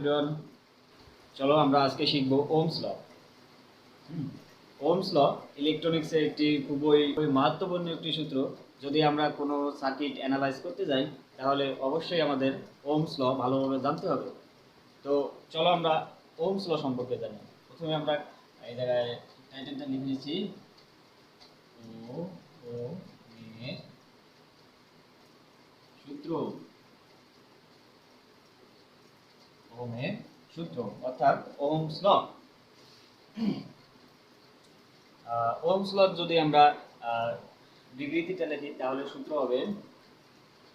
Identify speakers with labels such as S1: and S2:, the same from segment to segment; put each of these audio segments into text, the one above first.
S1: Everyone, চলো আমরা আজকে শিখব ওহমস ল। ওহমস ল ইলেকট্রনিক্সের একটি খুবই মারাত্মপূর্ণ একটি সূত্র। যদি আমরা কোনো সার্কিট অ্যানালাইজ করতে যাই তাহলে অবশ্যই আমাদের ওহমস ল ভালোভাবে জানতে হবে। তো চলো আমরা ওহমস ল সম্পর্কে জানি। প্রথমে আমরা এই জায়গায় টাইটেলটা লিখে নিচ্ছি, ওহমের সূত্র। ওহমের সূত্র অর্থাৎ ওহমস ল। ওহমস ল যদি আমরা বিবৃতিটা লিখি তাহলে সূত্র হবে,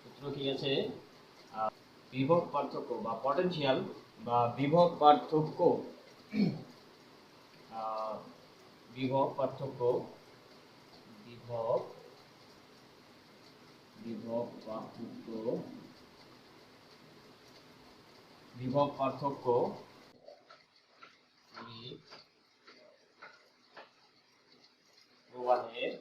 S1: সূত্র কি আছে, বিভব পার্থক্য বা পটেনশিয়াল বা বিভব পার্থক্য, বিভব পার্থক্য, বিভব বিভব পার্থক্য, বিভব পার্থক্য প্রবাহের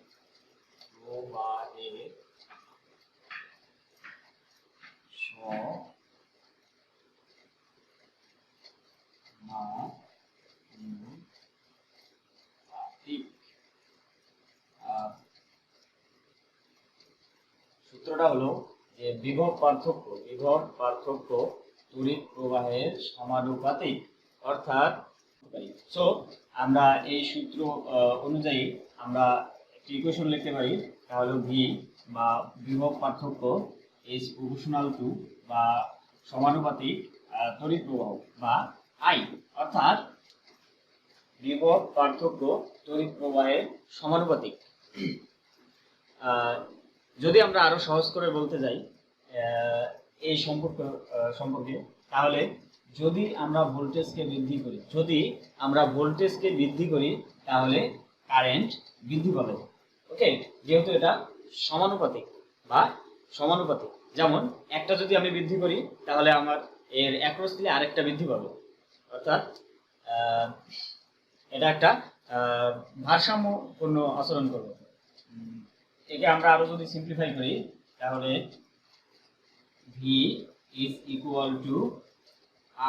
S1: সমানুপাতিক। সূত্রটা হলো যে বিভব পার্থক্য তড়িৎ প্রবাহের সমানুপাতিক। অর্থাৎ আমরা এই সূত্র অনুযায়ী আমরা একটি ইকুয়েশন লিখতে পারি, তাহলে ভি বা বিভব পার্থক্য ইজ প্রপোর্শনাল টু বা সমানুপাতিক তড়িৎ প্রবাহ বা আই। অর্থাৎ বিভব পার্থক্য তড়িৎ প্রবাহের সমানুপাতিক। যদি আমরা আরো সহজ করে বলতে যাই এই সম্পর্কে, তাহলে যদি আমরা ভোল্টেজকে বৃদ্ধি করি তাহলে কারেন্ট বৃদ্ধি পাবে। ওকে, যেহেতু এটা সমানুপাতিক বা সমানুপাতিক, যেমন একটা যদি আমি বৃদ্ধি করি তাহলে আমার এর অ্যাক্রস দিলে আরেকটা বৃদ্ধি পাবে। অর্থাৎ এটা একটা ভারসাম্যপূর্ণ আচরণ করবে। একে আমরা আরো যদি সিম্পলিফাই করি তাহলে V is equal to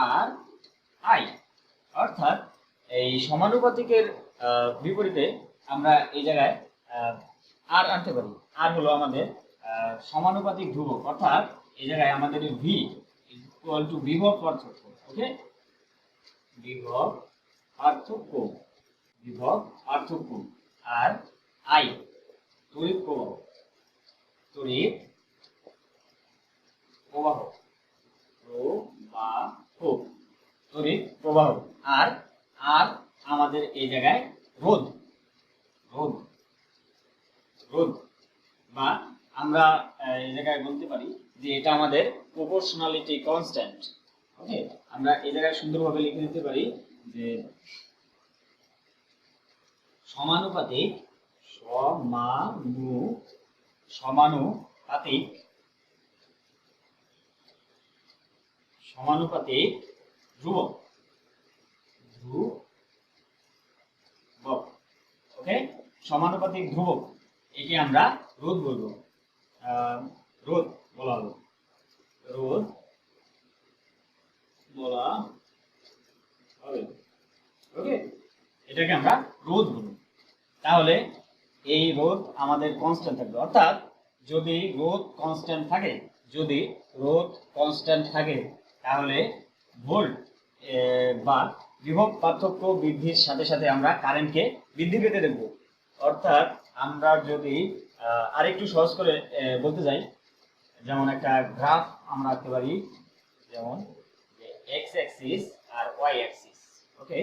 S1: R I. অর্থাৎ এই সমানুপাতিকের বিপরীতে আমরা এই জায়গায় আর আনতে পারি। আর হলো আমাদের সমানুপাতিক ধ্রুবক। অর্থাৎ এই জায়গায় আমাদের ভি ইজ ইকুয়াল টু বিভব পার্থক্য। ওকে, বিভব পার্থক্য আর আই তড়িৎ প্রবাহ আর আর আমাদের এই জায়গায় রোধ বা আমরা এই জায়গায় বলতে পারি যে এটা আমাদের প্রপোর্শনালিটি কনস্ট্যান্ট। ওকে, আমরা এই জায়গায় সুন্দরভাবে লিখে দিতে পারি যে সমানুপাতিক ধ্রুবক। ওকে, সমানুপাতিক ধ্রুবক, একে আমরা রোধ বলবো, রোধ বলা হবে। ওকে, এটাকে আমরা রোধ বলবো। তাহলে এই রোধ আমাদের কনস্ট্যান্ট থাকবে। অর্থাৎ যদি রোধ কনস্ট্যান্ট থাকে তাহলে ভোল্ট বা বিভব পার্থক্য বৃদ্ধির সাথে সাথে আমরা কারেন্টকে বৃদ্ধি পেতে দেখব। অর্থাৎ আমরা যদি আরেকটু সহজ করে বলতে যাই, যেমন একটা গ্রাফ আমরা আঁকতে পারি, যেমন এক্স অ্যাক্সিস আর ওয়াই অ্যাক্সিস। ওকে,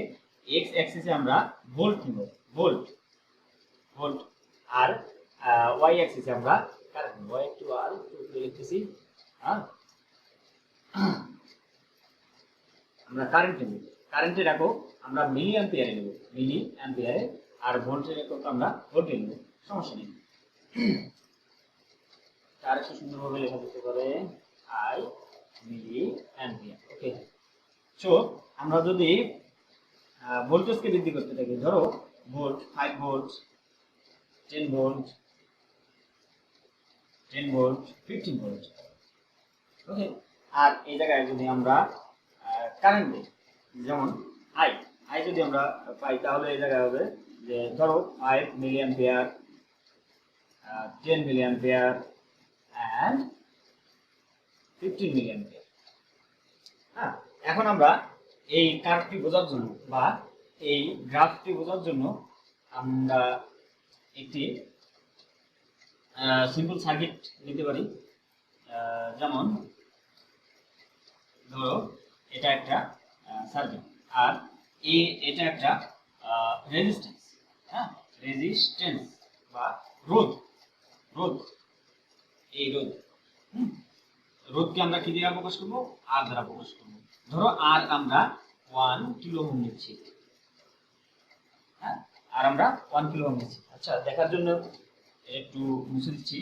S1: এক্স অ্যাক্সিসে আমরা ভোল্ট নিব, ভোল্ট আর ওয়াই অ্যাক্সিসে আমরা কারেন্ট নিব। একটু আর লিখতেছি, আমরা কারেন্টের একক আমরা মিলি অ্যাম্পিয়ারে আর ভোল্টের একক আমরা ভোল্টে নেব, সমস্যা নেই। তার একটু সুন্দরভাবে লেখা যেতে পারে I milli ampere. Okay, so আমরা যদি ভোল্টেজকে বৃদ্ধি করতে থাকি, ধরো volt 5 volt, 10 volt, 15 volt. Okay, আর এই জায়গায় যদি আমরা কারেন্ট দেই, যেমন আই আই যদি আমরা পাই তাহলে এই জায়গায় হবে যে ধরো 5 million pair, 10 million pair and 15 million pair. হ্যাঁ, এখন আমরা এই কার্ভটি বোঝার জন্য বা এই গ্রাফটি বোঝার জন্য আমরা একটি সিম্পল সার্কিট নিতে পারি। যেমন ধরো এটা একটা সার্কিট আর এটা একটা রেজিস্ট্যান্স। হ্যাঁ, রেজিস্ট্যান্স বা রোধ, রোধ, এই রোধ। রোধকে আমরা কি দ্বারা প্রকাশ করবো? আর দ্বারা প্রকাশ করবো। ধরো আর আমরা 1 কিলো ওহম নিচ্ছি। হ্যাঁ, আর আমরা 1 কিলো ওহম নিচ্ছি। আচ্ছা, দেখার জন্য একটু মুছে দিচ্ছি।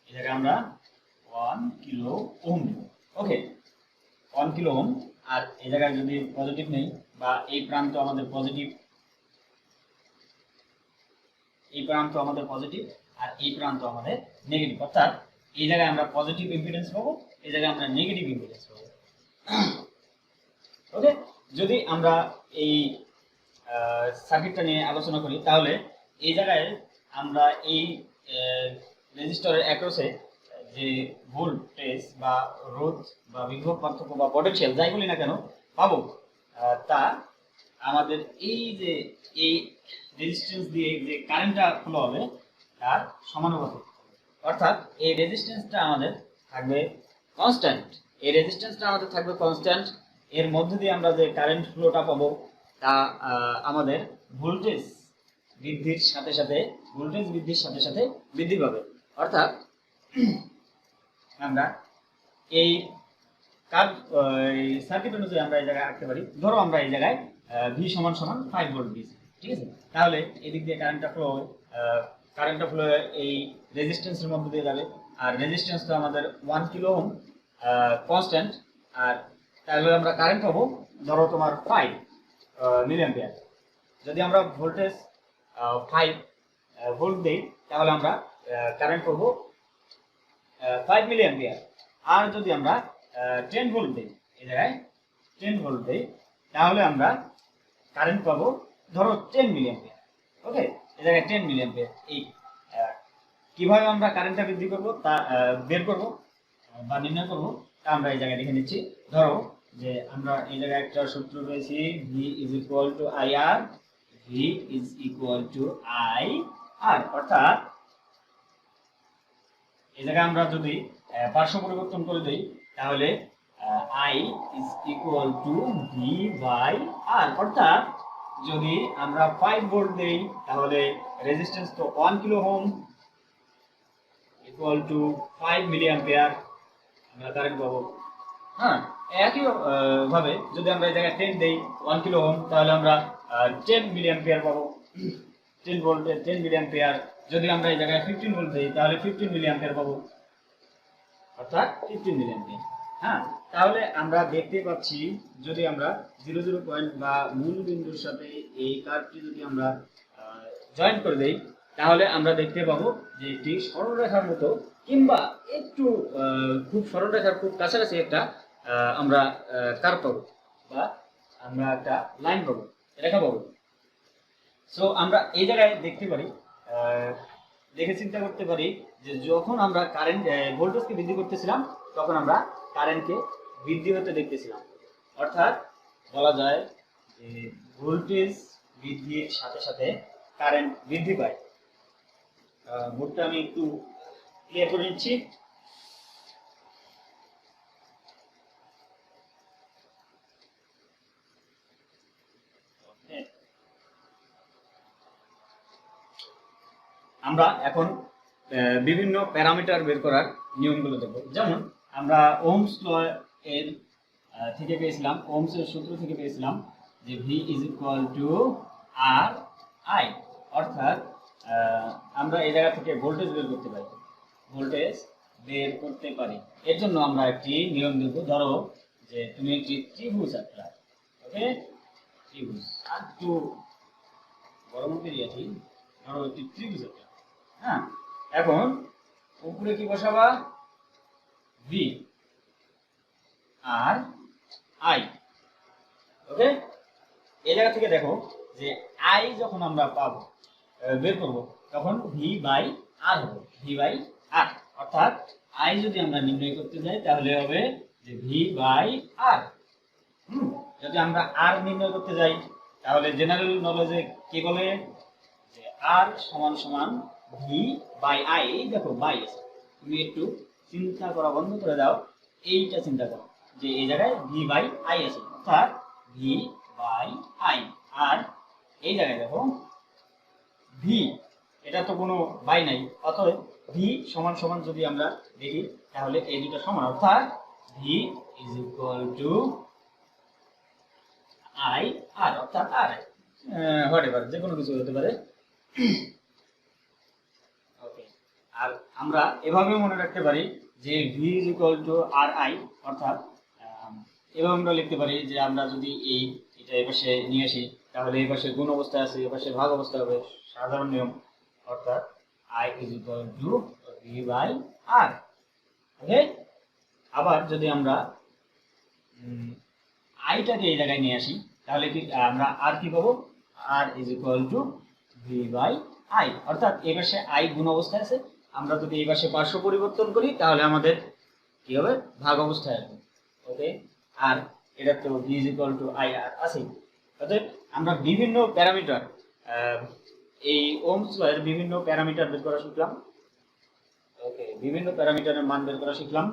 S1: এই জায়গায় আমরা 1 কিলো ওহম নেব। ওকে, 1 কিলো ওহম। আর এই জায়গায় যদি পজিটিভ নেই বা এই প্রান্ত আমাদের পজিটিভ, এই প্রান্ত আমাদের পজিটিভ আর এই প্রান্ত আমাদের নেগেটিভ, অর্থাৎ এই জায়গায় আমরা পজিটিভ ইম্পিডেন্স পাবো, এই জায়গায় আমরা নেগেটিভ ইম্পিডেন্স পাবো। ওকে, যদি আমরা এই সার্কিটটা নিয়ে আলোচনা করি তাহলে এই জায়গায় আমরা এই রেজিস্টরের অ্যাক্রসে যে ভোল্টেজ বা রোধ বা বিভব পার্থক্য বা পটেনশিয়াল যাই বলি না কেন পাবো, তা আমাদের এই যে এই রেজিস্ট্যান্স দিয়ে যে কারেন্টটা ফ্লো হবে তার সমানুপাতিক। অর্থাৎ এই রেজিস্ট্যান্সটা আমাদের থাকবে কনস্ট্যান্ট, এই রেজিস্ট্যান্সটা আমাদের থাকবে কনস্ট্যান্ট। এর মধ্যে দিয়ে আমরা যে কারেন্ট ফ্লোটা পাবো তা আমাদের ভোল্টেজ বৃদ্ধির সাথে সাথে বৃদ্ধি পাবে। অর্থাৎ আমরা এই সার্কিট অনুযায়ী আমরা এই জায়গায় আঁকতে পারি। ধরো আমরা এই জায়গায় ভি সমান 5 ভোল্ট দিয়েছি, ঠিক আছে? তাহলে এদিক দিয়ে কারেন্টটা ফ্লো এই রেজিস্ট্যান্সের মধ্যে দিয়ে যাবে। আর রেজিস্ট্যান্স তো আমাদের 1 কিলো ওহম কনস্ট্যান্ট। আর তাহলে আমরা কারেন্ট পাবো ধরো তোমার 5 মিলিঅ্যাম্পিয়ার। যদি আমরা ভোল্টেজ 5 ভোল্ট দেই তাহলে আমরা কারেন্ট পাবো 5 মিলিঅ্যাম্পিয়ার। আর যদি আমরা 10 ভোল্ট দেই, এই জায়গায় 10 ভোল্ট দেই তাহলে আমরা কারেন্ট পাবো ধরো 10 মিলিঅ্যাম্পিয়ার। ওকে, এই জায়গায় 10 মিলিঅ্যাম্পিয়ার। এই কিভাবে আমরা কারেন্টটা বৃদ্ধি করব তা বের করব বা নির্ণয় করব তা আমরা এই জায়গায় লিখে নিচ্ছি। ধরো যে আমরা এই জায়গায় একটা সূত্র পেয়েছি, V is equal to IR, V is equal to IR। অর্থাৎ এই জায়গায় আমরা যদি পার্শ্ব পরিবর্তন করে দেই তাহলে I is equal to V by R। অর্থাৎ যদি আমরা 5 ভোল্ট দেই তাহলে রেজিস্ট্যান্স তো 1 kilo ohm equal to 5 milliampere আমরা কারেন্ট পাবো। হ্যাঁ, একই ভাবে যদি আমরা এই জায়গায় 10 দেই 1 কিলো ওহম তাহলে আমরা 10 মিলিঅ্যাম্পিয়ার পাবো। 10 ভোল্টে 10 মিলিঅ্যাম্পিয়ার। যদি আমরা এই জায়গায় 15 ভোল্ট দেই তাহলে 15 মিলিঅ্যাম্পিয়ার পাবো, অর্থাৎ 15 মিলিঅ্যাম্পিয়ার। হ্যাঁ, তাহলে আমরা দেখতে পাচ্ছি যদি আমরা 00 পয়েন্ট বা মূল বিন্দুর সাথে এই কার্ভটি যদি আমরা জয়েন করে দেই তাহলে আমরা দেখতে পাবো যে একটি সরলরেখার মতো কিংবা একটু খুব সরলরেখার খুব কাছাকাছি একটা আমরা কার্ভ পাবো বা আমরা একটা লাইন পাবো, রেখা পাবো। সো আমরা এই জায়গায় দেখতে পারি, দেখে চিন্তা করতে পারি যে যখন আমরা কারেন্ট ভোল্টেজকে বৃদ্ধি করতেছিলাম তখন আমরা কারেন্টকে বৃদ্ধি হতে দেখতেছিলাম। অর্থাৎ বলা যায় যে ভোল্টেজ বৃদ্ধির সাথে সাথে কারেন্ট বৃদ্ধি পায়। বোর্ডটা আমি একটু ক্লিয়ার করে নিচ্ছি। আমরা এখন বিভিন্ন প্যারামিটার বের করার নিয়মগুলো দেখব। যেমন আমরা ওহমস ল এর থেকে পেয়েছিলাম, ওহমসের সূত্র থেকে পেয়েছিলাম যে V is equal to R I। অর্থাৎ আমরা এই জায়গা থেকে ভোল্টেজ বের করতে পারি, এর জন্য আমরা একটি নিয়ম দেব। ধরো যে তুমি একটি ত্রিভুজ আঁকলা, ওকে, ত্রিভুজ আর একটু বড় মতো দিয়েছি, ধরো একটি ত্রিভুজ একটা, হ্যাঁ। এখন উপরে কি বসাবা, ভি আর আই, ওকে। এই জায়গা থেকে দেখো যে আই যখন আমরা পাবো বের করব তখন ভি বাই আর হবে, ভি বাই আর। অর্থাৎ আই যদি আমরা নির্ণয় করতে যাই তাহলে হবে যে ভি বাই আর। যদি আমরা আর নির্ণয় করতে যাই তাহলে জেনারেল নলেজে কি বলে যে আর সমান সমান ভি বাই আই। এই দেখো বাই আছে, তুমি একটু চিন্তা করা বন্ধ করে দাও, এইটা চিন্তা করো যে এই জায়গায় ভি বাই আই আছে, অর্থাৎ ভি বাই আই। আর এই জায়গায় দেখো ভি, এটা তো কোনো বাই নাই, অতএব ভি সমান সমান যদি আমরা দেখি তাহলে এই দুটো সমান, অর্থাৎ V is equal to I R, অর্থাৎ আর হোয়াটএভার যে কোনো কিছু হতে পারে, ওকে। আর আমরা এভাবে মনে রাখতে পারি যে V is equal to R I, অর্থাৎ এভাবে আমরা লিখতে পারি যে আমরা যদি এটা এপাশে নিয়ে আসি তাহলে এই পাশে গুণ অবস্থায় আছে, এই পাশে ভাগ অবস্থা হবে, সাধারণ নিয়ম, অর্থাৎ I is equal to V by R, okay. আবার যদি আমরা আইটাকে এই জায়গায় নিয়ে আসি তাহলে কি আমরা আর কি পাবো, R is equal to V by I, অর্থাৎ এই পাশে আই গুণ অবস্থায় আছে, আমরা যদি এই পাশে পার্শ্ব পরিবর্তন করি তাহলে আমাদের কি হবে, ভাগ অবস্থায় আসবে, ওকে। আর এটা তো V is equal to I R আছে। অতএব আমরা বিভিন্ন প্যারামিটার, এই ওহমস লয়ের বিভিন্ন প্যারামিটার বের করা শিখলাম, ওকে। বিভিন্ন প্যারামিটারের মান বের করা শিখলাম।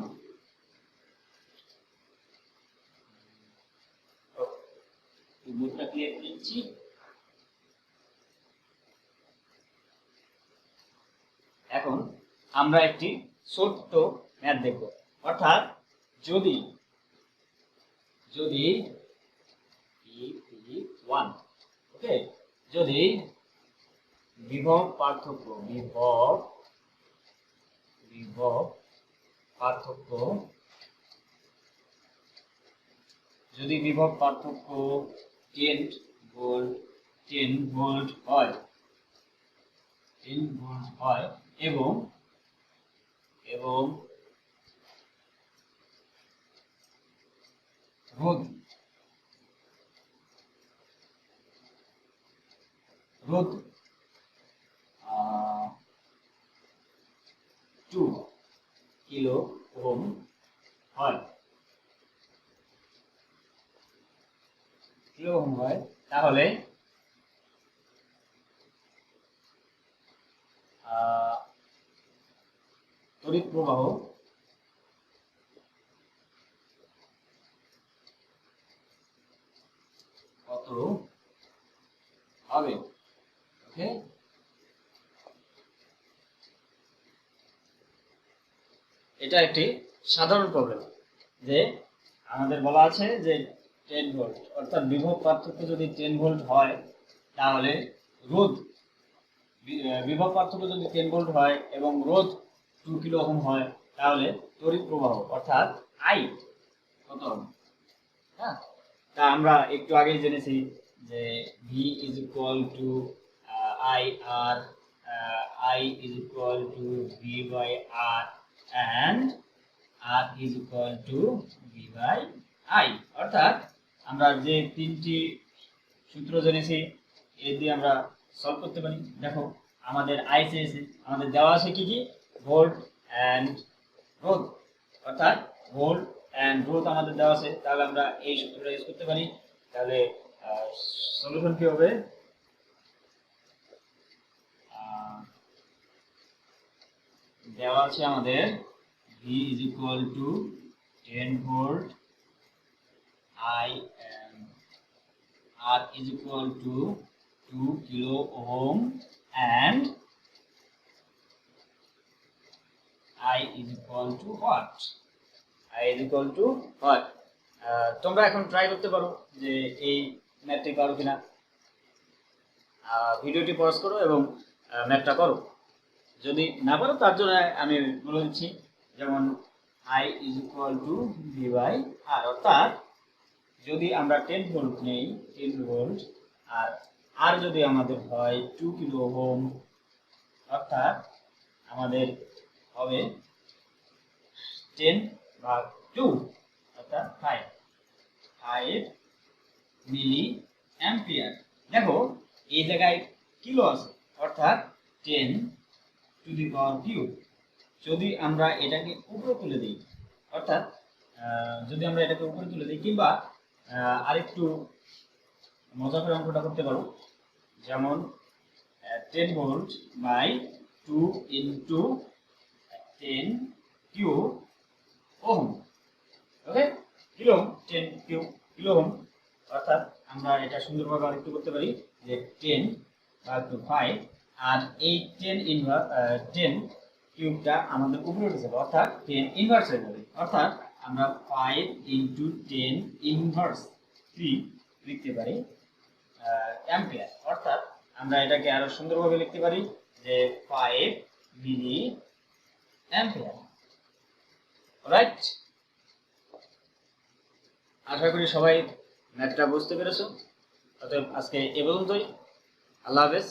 S1: বোর্ডটা ক্লিয়ার করছি। এখন আমরা একটি ছোট্ট ম্যাথ দেখব, অর্থাৎ যদি যদি P1, ওকে, যদি বিভব পার্থক্য যদি বিভব পার্থক্য 10 ভোল্ট হয়, এবং রোধ 2 কিলো ওহম হয়, তাহলে তড়িৎ প্রবাহ কত হবে, ওকে। এটা একটি সাধারণ প্রবলেম, যে আমাদের বলা আছে যে 10 ভোল্ট, অর্থাৎ বিভব পার্থক্য যদি 10 ভোল্ট হয় তাহলে রোধ, বিভব পার্থক্য যদি 10 ভোল্ট হয় এবং রোধ 2 কিলো ওহম হয় তাহলে তড়িৎ প্রবাহ অর্থাৎ আই কত হবে, হ্যাঁ। তা আমরা একটু আগেই জেনেছি যে V is equal to I R, I is equal to V by R, and r is equal to v by i, অর্থাৎ আমরা যে তিনটি সূত্র জেনেছি এই দিয়ে আমরা সলভ করতে পারি। দেখো আমাদের i চেয়েছে, আমাদের দেওয়া আছে কি কি, ভোল্ট এন্ড রোধ, অর্থাৎ ভোল্ট এন্ড রোধ আমাদের দেওয়া আছে, তাহলে আমরা এই সূত্রটা ইউজ করতে পারি। তাহলে সলিউশন কি হবে, দেওয়া আছে আমাদের V is equal to 10 volt, I and R is equal to 2 kilo ohm, and I is equal to what? I is equal to what? তোমরা এখন ট্রাই করতে পারো যে এই ম্যাথটি পারো কিনা, ভিডিওটি পজ করো এবং ম্যাথটা করো। যদি না পারো তার জন্য আমি বলে দিচ্ছি, যেমন I is equal to V by R, অর্থাৎ যদি আমরা 10 ভোল্ট নেই, 10 ভোল্ট, আর আর যদি আমাদের হয় 2 কিলো ওহম, অর্থাৎ আমাদের হবে 10 ভাগ 2 অর্থাৎ 5 মিলি অ্যাম্পিয়ার। দেখো এই জায়গায় কিলো আছে, অর্থাৎ 10 টু দি পাওয়ার কিউব। যদি আমরা এটাকে উপরে তুলে দিই, অর্থাৎ যদি আমরা এটাকে উপরে তুলে দিই, কিংবা আরেকটু মজা করে অঙ্কটা করতে পারো, যেমন 10 volt by 2 into 10 cube ohm. Okay, kilo 10 cube kilo ohm, অর্থাৎ আমরা এটা সুন্দরভাবে আরেকটু করতে পারি যে 10 ভাগ 5, আর এই 10 কিউবটা আমাদের উপরে উঠে যাবে, অর্থাৎ 10 ইনভার্স হয়ে যাবে, অর্থাৎ আমরা 5 ইন্টু 10 ইনভার্স 3 লিখতে পারি অ্যাম্পিয়ার। অর্থাৎ আমরা এটাকে আরো সুন্দরভাবে লিখতে পারি যে 5 মিলি অ্যাম্পিয়ার। রাইট, আশা করি সবাই ম্যাথটা বুঝতে পেরেছো। অতএব আজকে এ পর্যন্তই। আল্লাহ হাফেজ।